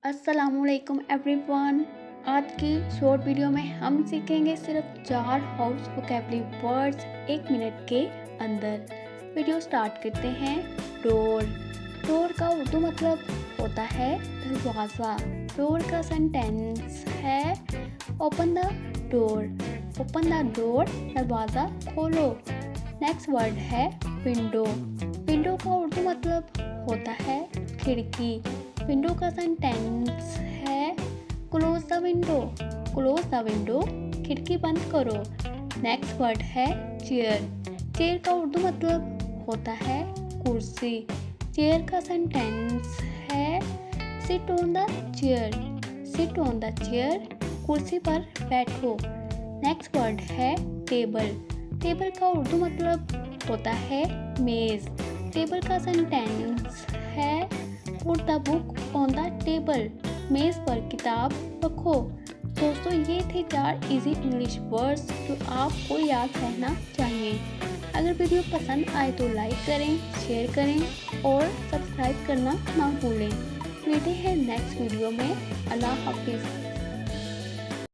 अस्सलाम वालेकुम एवरीवन। आज की शॉर्ट वीडियो में हम सीखेंगे सिर्फ 4 हाउस वोकैबुलरी वर्ड्स 1 मिनट के अंदर। वीडियो स्टार्ट करते हैं। डोर। डोर का उर्दू मतलब होता है दरवाज़ा। डोर का सेंटेंस है open the door. Open the door, दरवाज़ा खोलो। नेक्स्ट वर्ड है विंडो। विंडो का उर्दू मतलब होता है खिड़की। विंडो का सेंटेंस है close the window. Close the window, खिड़की बंद करो। नेक्स्ट वर्ड है चेयर। चेयर का उर्दू मतलब होता है कुर्सी। चेयर का सेंटेंस है sit on the chair. Sit on the chair, कुर्सी पर बैठो। नेक्स्ट वर्ड है टेबल। टेबल का उर्दू मतलब होता है मेज़। टेबल का सेंटेंस है put the book on the table. मेज़ पर किताब रखो। दोस्तों, ये थे 4 इजी इंग्लिश वर्ड्स जो आपको याद रहना चाहिए। अगर वीडियो पसंद आए तो लाइक करें, शेयर करें और सब्सक्राइब करना ना भूलें। मिलते हैं नेक्स्ट वीडियो में। अल्लाह हाफिज़।